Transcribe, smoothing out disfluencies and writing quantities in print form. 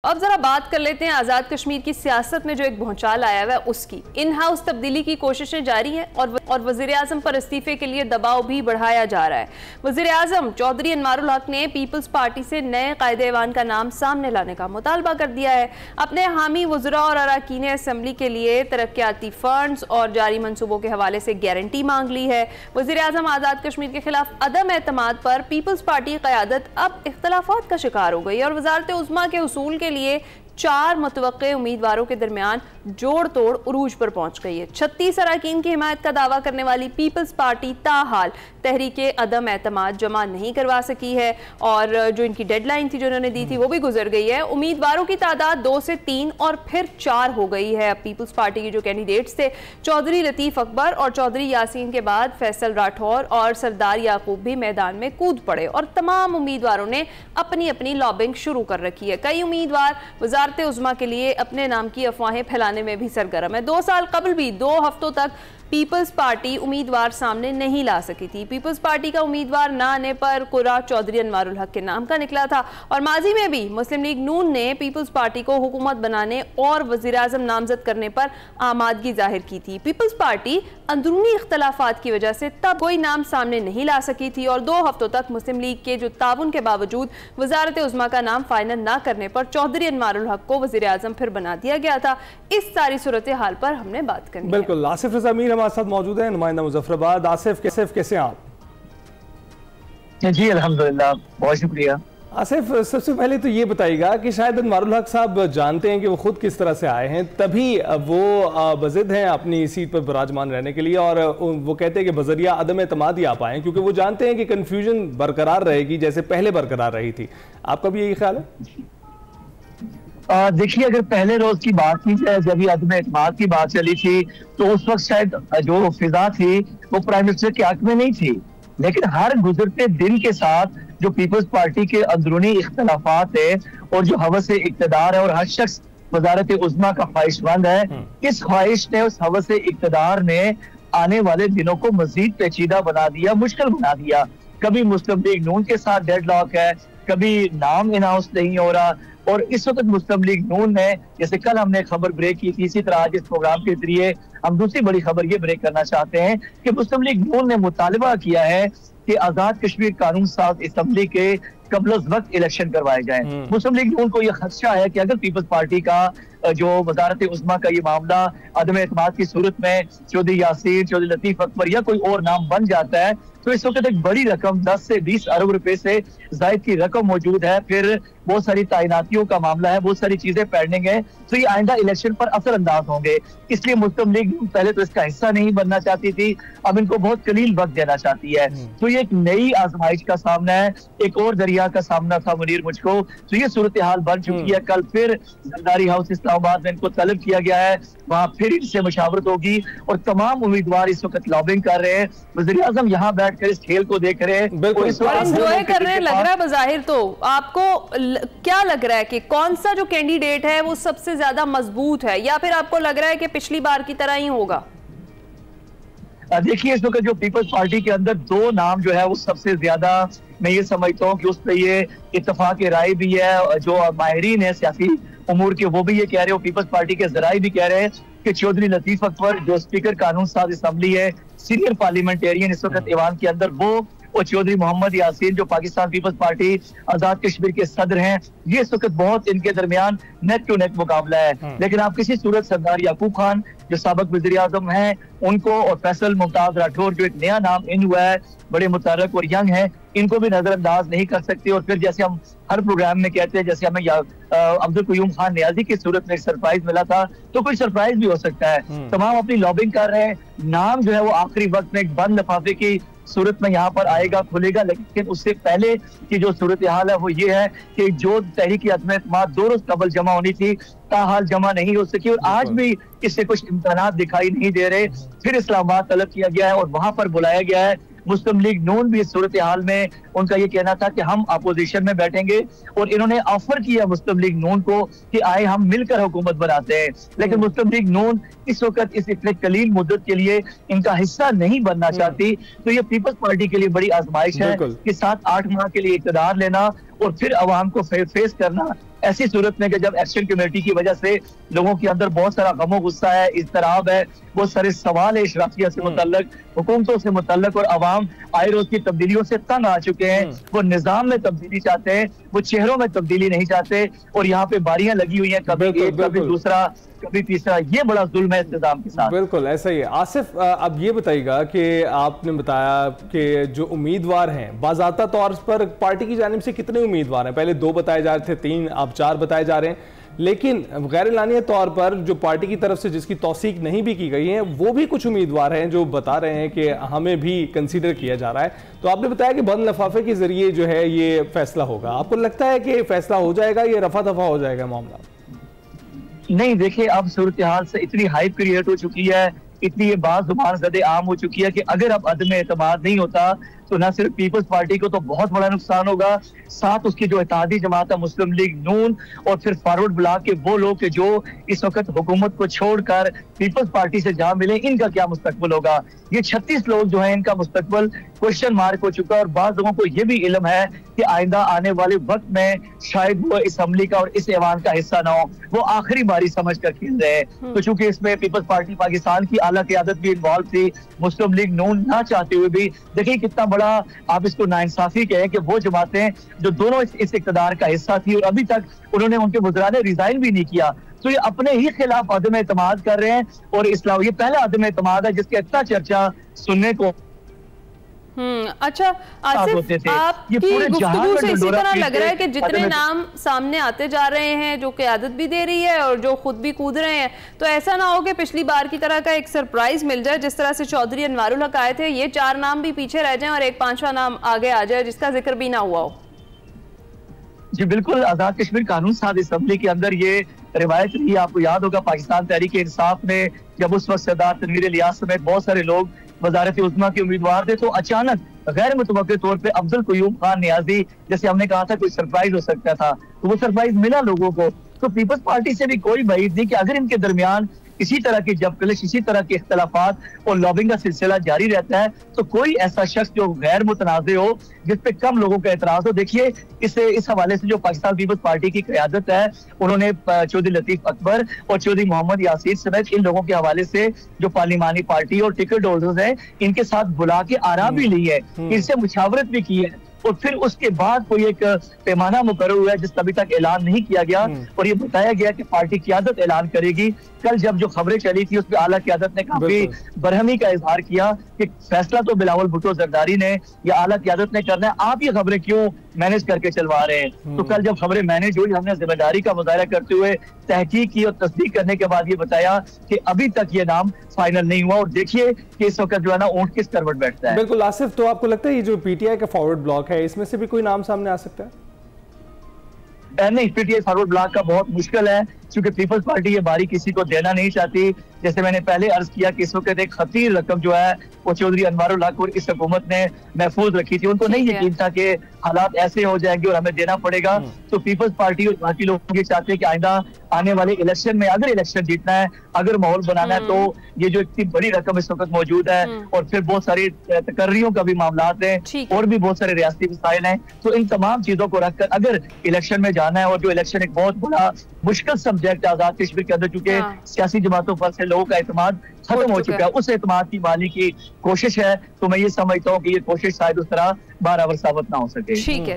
अब जरा बात कर लेते हैं आज़ाद कश्मीर की सियासत में जो एक भूचाल आया हुआ है उसकी। इन हाउस तब्दीली की कोशिशें जारी हैं और वज़ीर आज़म पर इस्तीफे के लिए दबाव भी बढ़ाया जा रहा है। वज़ीर आज़म चौधरी अनवारुल हक ने पीपल्स पार्टी से नए कायदे-ए-वान का नाम सामने लाने का मुतालबा कर दिया है। अपने हामी वज़रा और अरकान असम्बली के लिए तरक्याती फंड्स और जारी मनसूबों के हवाले से गारंटी मांग ली है। वज़ीर आज़म आज़ाद कश्मीर के खिलाफ अदम एतमाद पर पीपल्स पार्टी की क़यादत अब इख्तलाफात का शिकार हो गई और वज़ारत उज़्मा के उसूल के लिए 4 मुतवक्के उम्मीदवारों के दरमियान जोड़ तोड़ उरूज पर पहुंच गई है। 36 अरकान की हिमायत का दावा करने वाली पीपल्स पार्टी ताहाल तहरीके अदम एतमाद जमा नहीं करवा सकी है और जो इनकी डेडलाइन थी जो उन्होंने दी थी वो भी गुजर गई है। उम्मीदवारों की तादाद 2 से 3 और फिर 4 हो गई है। अब पीपल्स पार्टी के जो कैंडिडेट्स थे चौधरी लतीफ़ अकबर और चौधरी यासीन के बाद फैसल राठौर और सरदार याकूब भी मैदान में कूद पड़े और तमाम उम्मीदवारों ने अपनी अपनी लॉबिंग शुरू कर रखी है। कई उम्मीदवार वज़ारत उज़्मा के लिए अपने नाम की अफवाहें फैलाने में भी सरगर्म है। 2 साल कबल भी 2 हफ्तों तक पीपल्स पार्टी उम्मीदवार सामने नहीं ला सकी थी। पीपल्स पार्टी का उम्मीदवार न आने पर कुरा चौधरी अनवारुल हक के नाम का निकला था और माजी में भी मुस्लिम लीग नून ने पीपल्स पार्टी को हुकूमत बनाने और वज़ीर आज़म नामजद करने पर आमादगी जाहिर की थी। पीपल्स पार्टी अंदरूनी इख्तलाफात की वजह से तब कोई नाम सामने नहीं ला सकी थी और 2 हफ्तों तक मुस्लिम लीग के जो ताउन के बावजूद वज़ारत उज़्मा का नाम फाइनल न करने पर चौधरी अनवारुल हक को वज़ीर आज़म फिर बना दिया गया था। इस सारी सूरत हाल पर हमने बात करनी है। बिल्कुल, आसिफ रज़ा मीर हमारे साथ मौजूद है, नुमाइंदा मुजफ्फराबाद। आसिफ कैसे हैं आप? जी अल्हम्दुलिल्लाह, बहुत शुक्रिया। आसिफ, सबसे पहले तो ये बताइएगा कि शायद अनवारुल हक साहब जानते हैं कि वो खुद किस तरह से आए हैं, तभी वो बज़िद हैं अपनी सीट पर विराजमान रहने के लिए और वो कहते हैं कि बजरिया अदम एतमाद ही आप आए क्योंकि वो जानते हैं कि कन्फ्यूजन बरकरार रहेगी जैसे पहले बरकरार रही थी। आपका भी यही ख्याल है? देखिए, अगर पहले रोज की बात की जाए जब ये अदम एतमाद की बात चली थी तो उस वक्त शायद जो फिजा थी वो प्राइम मिनिस्टर के हक में नहीं थी, लेकिन हर गुजरते दिन के साथ जो पीपल्स पार्टी के अंदरूनी इख्तलाफात है और जो हवस इक्तदार है और हर शख्स वज़ारत उज़्मा का ख्वाहिशमंद है, इस ख्वाहिश ने, उस हवस इक्तदार ने आने वाले दिनों को मजीद पेचीदा बना दिया, मुश्किल बना दिया। कभी मुस्लिम लीग नून के साथ डेडलॉक है, कभी नाम अनाउंस नहीं हो रहा और इस वक्त मुस्लिम लीग नून ने, जैसे कल हमने खबर ब्रेक की थी, इसी तरह आज इस प्रोग्राम के जरिए हम दूसरी बड़ी खबर ये ब्रेक करना चाहते हैं कि मुस्लिम लीग नून ने मुतालबा किया है कि आजाद कश्मीर कानून साज असम्बली के कबल वक्त इलेक्शन करवाए जाए। मुस्लिम लीग नून को यह खदशा है कि अगर पीपल्स पार्टी का जो वज़ारत उज़्मा का ये मामला अदम एतमाद की सूरत में चौधरी यासीन, चौधरी लतीफ़ अकबर या कोई और नाम बन जाता है तो इस वक्त एक बड़ी रकम 10 से 20 अरब रुपए से जायद की रकम मौजूद है, फिर बहुत सारी तैनातियों का मामला है, बहुत सारी चीजें पेंडिंग है, तो ये आइंदा इलेक्शन पर असर अंदाज होंगे। इसलिए मुस्लिम लीग पहले तो इसका हिस्सा नहीं बनना चाहती थी, अब इनको बहुत कलील वक्त देना चाहती है। तो ये एक नई आजमाइश का सामना है, एक और दरिया का सामना था मुनीर मुझको, तो ये सूरत हाल बन चुकी है। कल फिर जरदारी हाउस इस्लामाबाद में इनको तलब किया गया है, वहाँ फिर इनसे मुशावरत होगी और तमाम उम्मीदवार इस वक्त लॉबिंग कर रहे हैं। वज़ीर आज़म यहाँ बैठकर इस खेल को देख रहे हैं, एंजॉय कर रहे हैं। लग रहा है बज़ाहिर तो आपको क्या लग रहा है कि कौन सा जो कैंडिडेट है वो सबसे ज्यादा मजबूत है या फिर आपको लग रहा है कि पिछली बार की तरह ही होगा? देखिए, इस वक्त जो पीपल्स पार्टी के अंदर 2 नाम जो है वो सबसे ज्यादा मैं ये समझता हूँ कि उस पर ये इत्तफाक राय भी है, जो माहिरीन है सियासी उमूर के वो भी ये कह रहे हो, पीपल्स पार्टी के जराए भी कह रहे हैं कि चौधरी लतीफ़ अकबर जो स्पीकर कानून साज असम्बली है, सीनियर पार्लियामेंटेरियन इस वक्त ईवान के अंदर, वो और चौधरी मोहम्मद यासीन जो पाकिस्तान पीपल्स पार्टी आजाद कश्मीर के सदर हैं, ये इस वक्त बहुत इनके दरमियान नेक टू नेक मुकाबला है। लेकिन आप किसी सूरत सरदार याकूब खान जो साबिक वज़ीर आज़म हैं उनको और फैसल मुमताज राठौर जो एक नया नाम इन हुआ है, बड़े मुतहर्रिक और यंग है, इनको भी नजरअंदाज नहीं कर सकते। और फिर जैसे हम हर प्रोग्राम में कहते हैं, जैसे हमें अब्दुल क़य्यूम खान नियाज़ी की सूरत में सरप्राइज मिला था, तो कोई सरप्राइज भी हो सकता है। तमाम अपनी लॉबिंग कर रहे हैं, नाम जो है वो आखिरी वक्त में एक बंद लिफाफे की सूरत में यहाँ पर आएगा, खुलेगा। लेकिन उससे पहले की जो सूरत हाल है वो ये है कि जो तहरीक अदम एतमाद 2 रोज कबल जमा होनी थी, ताहाल जमा नहीं हो सकी और आज भी इससे कुछ इम्कानात दिखाई नहीं दे रहे। फिर इस्लामाबाद तलब किया गया है और वहां पर बुलाया गया है। मुस्लिम लीग नून भी इस सूरत हाल में उनका ये कहना था कि हम अपोजिशन में बैठेंगे और इन्होंने ऑफर किया मुस्लिम लीग नून को कि आए हम मिलकर हुकूमत बनाते हैं, लेकिन मुस्लिम लीग नून इस वक्त इस इतने कलील मुद्दत के लिए इनका हिस्सा नहीं बनना चाहती। तो ये पीपल्स पार्टी के लिए बड़ी आजमाइश है कि 7-8 माह के लिए इक़्तिदार लेना और फिर अवाम को फेस करना। ऐसी सूरत में कि जब एक्शन कमेटी की वजह से लोगों के अंदर बहुत सारा गमो गुस्सा है, इज़्तिराब है, बहुत सारे सवाल है इशराफिया से मुतल्लक, हुकूमतों से मुतल्लक, और अवाम आए रोज की तब्दीलियों से तंग आ चुके हैं। वो निजाम में तब्दीली चाहते हैं, वो चेहरों में तब्दीली नहीं चाहते। और यहाँ पे बारियां लगी हुई हैं, कभी एक कभी दूसरा कभी तीसरा। ये बड़ा जुल्म है इस निजाम के साथ। बिल्कुल ऐसा ही है। आसिफ, अब ये बताइएगा कि आपने बताया कि जो उम्मीदवार हैं बाज़ाब्ता तौर पर पार्टी की जानिब से कितने उम्मीदवार हैं? पहले 2 बताए जा रहे थे, 3, अब 4 बताए जा रहे हैं, लेकिन गैर एलानिया तौर पर जो पार्टी की तरफ से जिसकी तौसीक नहीं भी की गई है, वो भी कुछ उम्मीदवार हैं जो बता रहे हैं कि हमें भी कंसीडर किया जा रहा है। तो आपने बताया कि बंद लिफाफे के जरिए जो है ये फैसला होगा। आपको लगता है कि फैसला हो जाएगा, ये रफा दफा हो जाएगा मामला? नहीं, देखिए अब सूरत हाल से इतनी हाइप क्रिएट हो चुकी है, इतनी ये बात जुबान ज़दे आम हो चुकी है कि अगर अब अदम एतमाद नहीं होता तो न सिर्फ पीपल्स पार्टी को तो बहुत बड़ा नुकसान होगा, साथ उसकी जो इत्तेहादी जमात है मुस्लिम लीग नून और फिर फॉरवर्ड ब्लॉक के वो लोग के जो इस वक्त हुकूमत को छोड़कर पीपल्स पार्टी से जा मिले, इनका क्या मुस्तकबिल होगा। ये 36 लोग जो है इनका मुस्तकबिल क्वेश्चन मार्क हो चुका है। और बाज़ लोगों को ये भी इल्म है कि आइंदा आने वाले वक्त में शायद वो इस अमली का और इस ऐवान का हिस्सा ना हो, वो आखिरी बारी समझ कर खेल रहे हैं। तो चूंकि इसमें पीपल्स पार्टी पाकिस्तान की आला क़यादत भी इन्वॉल्व थी, मुस्लिम लीग नून ना चाहते हुए भी, देखिए कितना बड़ा आप इसको नाइंसाफी कहें कि वो जमातें जो दोनों इस इक़्तिदार का हिस्सा थी और अभी तक उन्होंने उनके वज़रा ने रिजाइन भी नहीं किया, तो ये अपने ही खिलाफ अदम एतमाद कर रहे हैं। और इस्लाम ये पहला अदम एतमाद है जिसके इतना चर्चा सुनने को। अच्छा आसिफ, आपकी गुफ्तगू से इसी तरह लग रहा है कि जितने नाम सामने आते जा रहे हैं, जो क़यादत भी दे रही है और जो खुद भी कूद रहे हैं, तो ऐसा ना हो कि पिछली बार की तरह का एक सरप्राइज मिल जाए, जिस तरह से चौधरी अनवारुल हक आए थे, ये 4 नाम भी पीछे रह जाएं और एक 5वां नाम आगे आ जाए जिसका जिक्र भी ना हुआ हो। जी बिल्कुल, आजाद कश्मीर कानून साज असम्बली के अंदर ये रिवायत रही। आपको याद होगा पाकिस्तान तहरीक इंसाफ में जब उस वक्त सरदार तनवीर इलियास समेत बहुत सारे लोग वजारत उज़्मा के उम्मीदवार थे, तो अचानक गैर मुतवक्किल तौर पे अफजल क़य्यूम खान नियाज़ी, जैसे हमने कहा था कोई सरप्राइज हो सकता था, तो वो सरप्राइज मिला लोगों को। तो पीपल्स पार्टी से भी कोई बात नहीं कि अगर इनके दरमियान इसी तरह की जबकलिश, इसी तरह के इख्तलाफात और लॉबिंग का सिलसिला जारी रहता है, तो कोई ऐसा शख्स जो गैर मुतनाज़े हो, जिस पे कम लोगों का एतराज हो। देखिए इस हवाले से जो पाकिस्तान पीपल्स पार्टी की क़यादत है, उन्होंने चौधरी लतीफ अकबर और चौधरी मोहम्मद यासीर समेत इन लोगों के हवाले से जो पार्लिमानी पार्टी और टिकट होल्डर्स हैं, इनके साथ बुला के आराम भी ली है, इनसे मुशावरत भी की है। और फिर उसके बाद कोई एक पैमाना मुकर्रर हुआ है जिसका अभी तक ऐलान नहीं किया गया, और ये बताया गया कि पार्टी क़यादत ऐलान करेगी। कल जब जो खबरें चली थी उसमें आला क़यादत ने काफी बरहमी का इजहार किया कि फैसला तो बिलावल भुट्टो जरदारी ने या आला क़यादत ने करना है, आप ये खबरें क्यों मैनेज करके चलवा रहे हैं। तो कल जब खबरें मैनेज हुई, हमने जिम्मेदारी का मुजाहरा करते हुए तहकीक की और तस्दीक करने के बाद ये बताया कि अभी तक ये नाम फाइनल नहीं हुआ। और देखिए कि इस वक्त जो है ना ऊंट किस करवट बैठता है। बिल्कुल आसिफ, तो आपको लगता है ये जो पीटीआई का फॉरवर्ड ब्लॉक है, इसमें से भी कोई नाम सामने आ सकता है? नहीं, पीटीआई फॉरवर्ड ब्लॉक का बहुत मुश्किल है, क्योंकि पीपल्स पार्टी ये बारी किसी को देना नहीं चाहती। जैसे मैंने पहले अर्ज किया कि इस वक्त एक खतीर रकम जो है वो चौधरी अनवारुल हक और इस हुकूमत ने महफूज रखी थी। उनको नहीं यकीन था कि हालात ऐसे हो जाएंगे और हमें देना पड़ेगा। तो पीपल्स पार्टी और बाकी लोग ये चाहते हैं कि आइंदा आने वाले इलेक्शन में अगर इलेक्शन जीतना है, अगर माहौल बनाना है, तो ये जो इतनी बड़ी रकम इस वक्त मौजूद है और फिर बहुत सारी तकर्रियों का भी मामला है और भी बहुत सारे रियासती मसाइल हैं, तो इन तमाम चीजों को रखकर अगर इलेक्शन में जाना है, और जो इलेक्शन एक बहुत बड़ा मुश्किल सब्जेक्ट आजाद कश्मीर के अंदर, चूंकि सियासी जमातों पर से लोगों का एतमाद खत्म हो चुका है, उस एतमाद की बहाली की कोशिश है। तो मैं ये समझता हूँ कि ये कोशिश शायद उस तरह बराबर साबित ना हो सके। ठीक है।